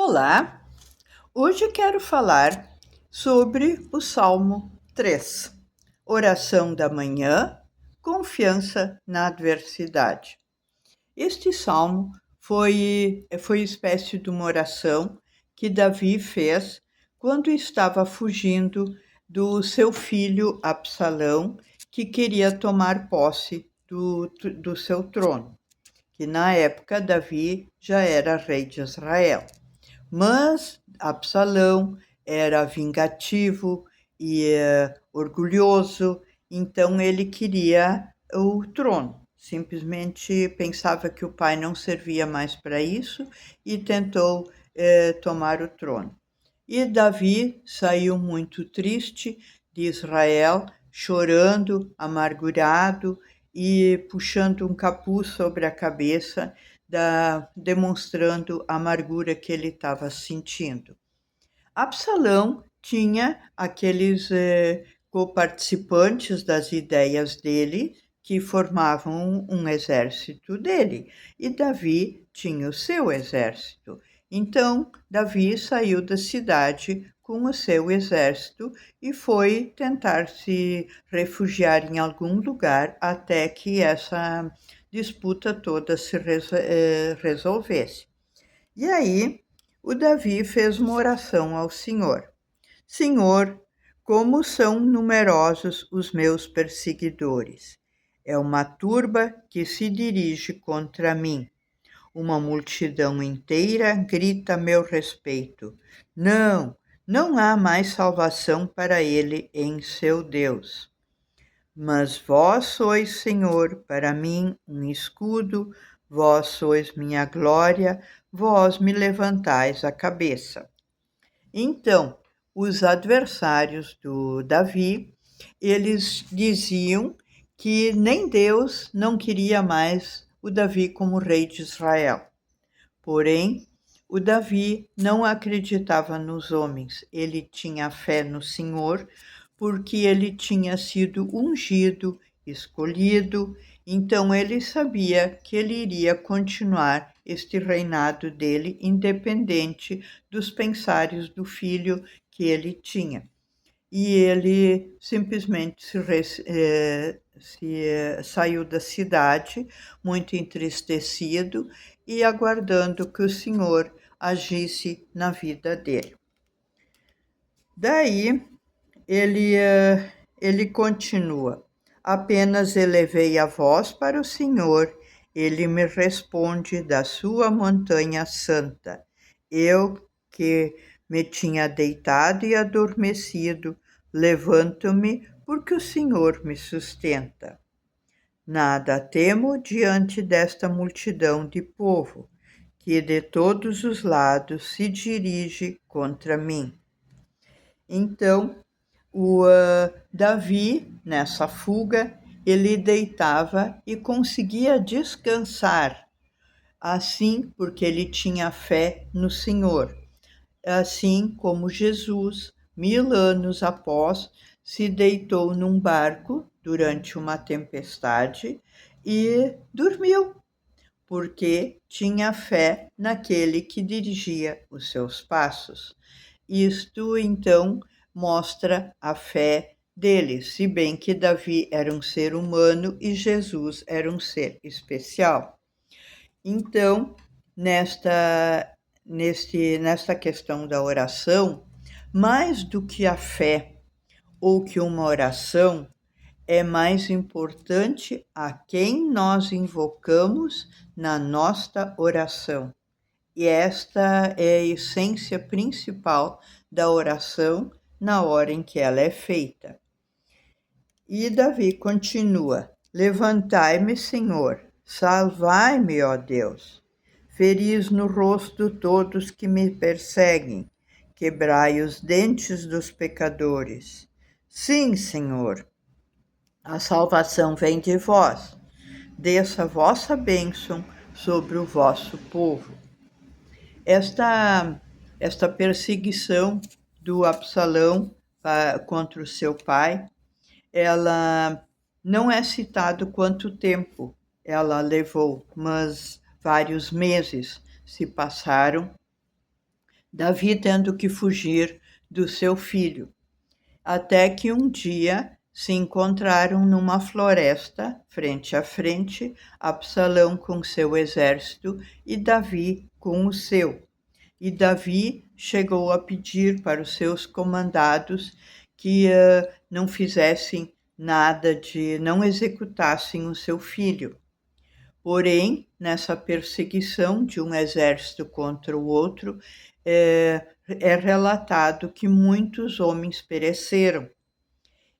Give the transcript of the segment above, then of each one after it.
Olá, hoje quero falar sobre o Salmo 3, oração da manhã, confiança na adversidade. Este salmo foi espécie de uma oração que Davi fez quando estava fugindo do seu filho Absalão, que queria tomar posse do seu trono, que na época Davi já era rei de Israel. Mas Absalão era vingativo e orgulhoso, então ele queria o trono. Simplesmente pensava que o pai não servia mais para isso e tentou tomar o trono. E Davi saiu muito triste de Israel, chorando, amargurado e puxando um capuz sobre a cabeça, demonstrando a amargura que ele estava sentindo. Absalão tinha aqueles coparticipantes das ideias dele que formavam um exército dele, e Davi tinha o seu exército. Então, Davi saiu da cidade com o seu exército e foi tentar se refugiar em algum lugar até que essa disputa toda se resolvesse. E aí, o Davi fez uma oração ao Senhor. Senhor, como são numerosos os meus perseguidores. É uma turba que se dirige contra mim. Uma multidão inteira grita a meu respeito. Não, não há mais salvação para ele em seu Deus. Mas vós sois, Senhor, para mim um escudo, vós sois minha glória, vós me levantais a cabeça. Então, os adversários do Davi, eles diziam que nem Deus não queria mais o Davi como rei de Israel. Porém, o Davi não acreditava nos homens, ele tinha fé no Senhor, porque ele tinha sido ungido, escolhido, então ele sabia que ele iria continuar este reinado dele, independente dos pensares do filho que ele tinha. E ele simplesmente saiu da cidade, muito entristecido e aguardando que o Senhor agisse na vida dele. Daí, ele continua: apenas elevei a voz para o Senhor, ele me responde da sua montanha santa. Eu que me tinha deitado e adormecido, levanto-me porque o Senhor me sustenta. Nada temo diante desta multidão de povo, que de todos os lados se dirige contra mim. Então, o Davi, nessa fuga, ele deitava e conseguia descansar, assim porque ele tinha fé no Senhor. Assim como Jesus, 1000 anos após, se deitou num barco durante uma tempestade e dormiu, porque tinha fé naquele que dirigia os seus passos. Isto, então, mostra a fé dele, se bem que Davi era um ser humano e Jesus era um ser especial. Então, nesta questão da oração, mais do que a fé ou que uma oração, é mais importante a quem nós invocamos na nossa oração. E esta é a essência principal da oração na hora em que ela é feita. E Davi continua: levantai-me, Senhor, salvai-me, ó Deus. Feris no rosto todos que me perseguem, quebrai os dentes dos pecadores. Sim, Senhor, a salvação vem de vós. Desça a vossa bênção sobre o vosso povo. Esta perseguição do Absalão contra o seu pai, ela não é citado quanto tempo ela levou, mas vários meses se passaram Davi tendo que fugir do seu filho, até que um dia se encontraram numa floresta, frente a frente, Absalão com seu exército e Davi com o seu. E Davi chegou a pedir para os seus comandados que não fizessem nada, não executassem o seu filho. Porém, nessa perseguição de um exército contra o outro, é relatado que muitos homens pereceram.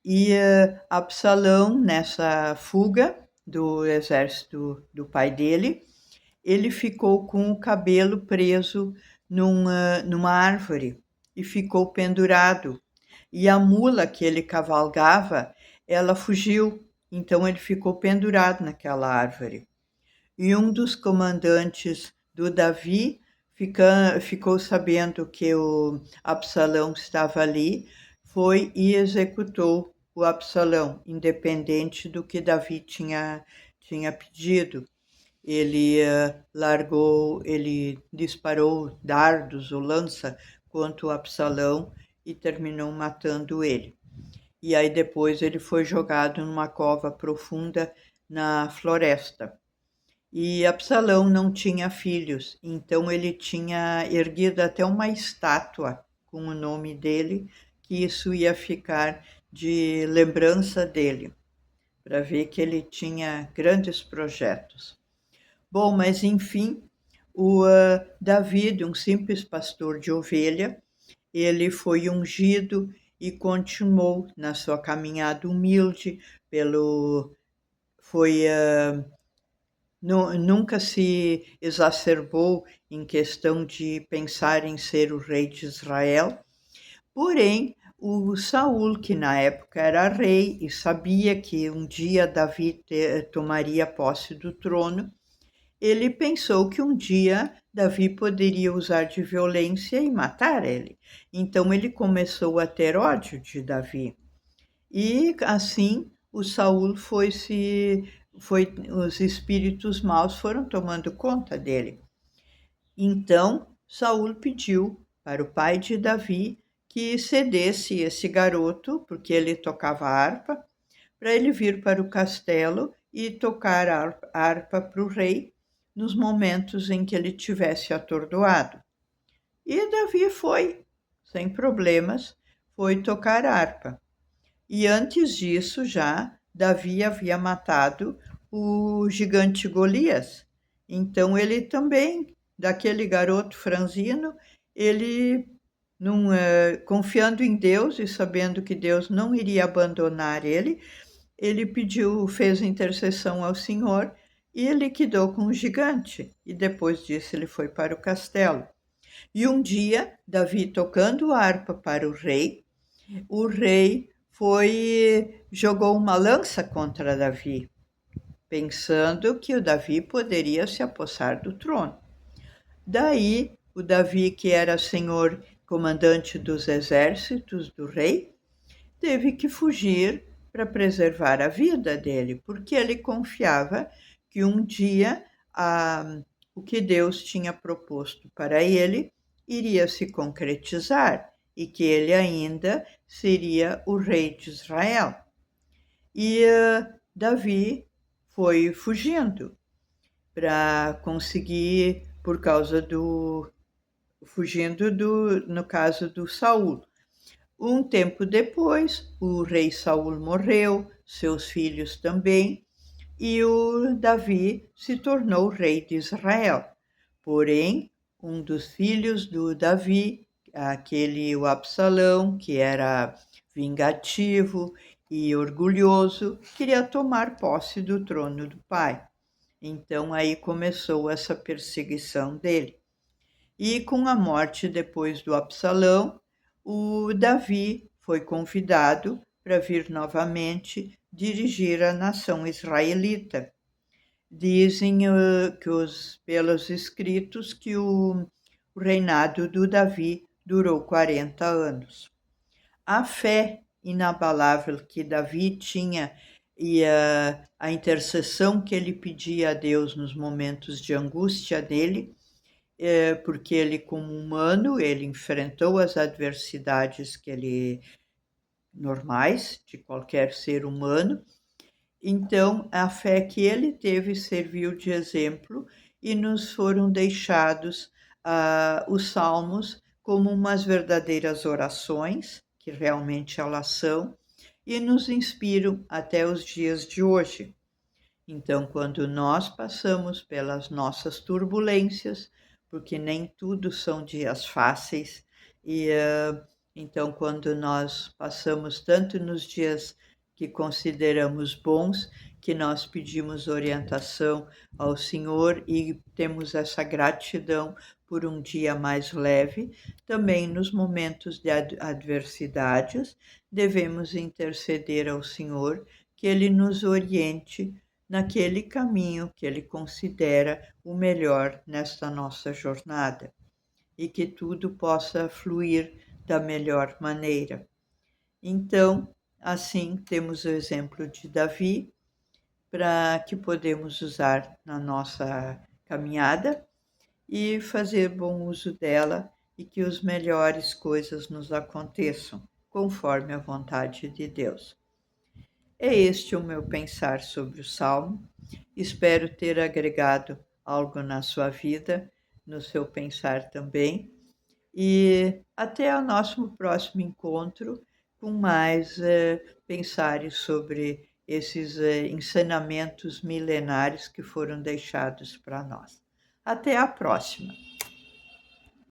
E Absalão, nessa fuga do exército do pai dele, ele ficou com o cabelo preso numa árvore e ficou pendurado. E a mula que ele cavalgava, ela fugiu, então ele ficou pendurado naquela árvore. E um dos comandantes do Davi ficou sabendo que o Absalão estava ali, foi e executou o Absalão, independente do que Davi tinha pedido. Ele ele disparou dardos ou lança contra o Absalão e terminou matando ele. E aí depois ele foi jogado numa cova profunda na floresta. E Absalão não tinha filhos, então ele tinha erguido até uma estátua com o nome dele, que isso ia ficar de lembrança dele, para ver que ele tinha grandes projetos. Bom, mas enfim, o Davi, um simples pastor de ovelha, ele foi ungido e continuou na sua caminhada humilde, foi nunca se exacerbou em questão de pensar em ser o rei de Israel. Porém, o Saul, que na época era rei e sabia que um dia Davi tomaria posse do trono, ele pensou que um dia Davi poderia usar de violência e matar ele. Então ele começou a ter ódio de Davi. E assim o Saul os espíritos maus foram tomando conta dele. Então Saul pediu para o pai de Davi que cedesse esse garoto, porque ele tocava harpa, para ele vir para o castelo e tocar a harpa para o rei nos momentos em que ele tivesse atordoado. E Davi foi, sem problemas, foi tocar harpa. E antes disso já, Davi havia matado o gigante Golias. Então ele também, daquele garoto franzino, ele, confiando em Deus e sabendo que Deus não iria abandonar ele, ele fez intercessão ao Senhor e ele liquidou com o gigante. E depois disso ele foi para o castelo. E um dia, Davi tocando harpa para o rei jogou uma lança contra Davi, pensando que o Davi poderia se apossar do trono. Daí, o Davi, que era senhor comandante dos exércitos do rei, teve que fugir para preservar a vida dele, porque ele confiava que um dia o que Deus tinha proposto para ele iria se concretizar e que ele ainda seria o rei de Israel. E Davi foi fugindo para conseguir, no caso do Saul. Um tempo depois, o rei Saul morreu, seus filhos também, e o Davi se tornou rei de Israel. Porém, um dos filhos do Davi, o Absalão, que era vingativo e orgulhoso, queria tomar posse do trono do pai. Então aí começou essa perseguição dele. E com a morte depois do Absalão, o Davi foi convidado para vir novamente dirigir a nação israelita. Dizem pelos escritos que o reinado do Davi durou 40 anos. A fé inabalável que Davi tinha e a intercessão que ele pedia a Deus nos momentos de angústia dele porque ele, como humano, ele enfrentou as adversidades normais de qualquer ser humano. Então, a fé que ele teve serviu de exemplo e nos foram deixados os salmos como umas verdadeiras orações, que realmente elas são, e nos inspiram até os dias de hoje. Então, quando nós passamos pelas nossas turbulências, porque nem tudo são dias fáceis, e então, quando nós passamos tanto nos dias que consideramos bons, que nós pedimos orientação ao Senhor e temos essa gratidão por um dia mais leve, também nos momentos de adversidades, devemos interceder ao Senhor que Ele nos oriente naquele caminho que ele considera o melhor nesta nossa jornada e que tudo possa fluir da melhor maneira. Então, assim, temos o exemplo de Davi, para que podemos usar na nossa caminhada e fazer bom uso dela e que as melhores coisas nos aconteçam conforme a vontade de Deus. É este o meu pensar sobre o Salmo. Espero ter agregado algo na sua vida, no seu pensar também. E até o nosso próximo encontro com mais pensares sobre esses ensinamentos milenares que foram deixados para nós. Até a próxima!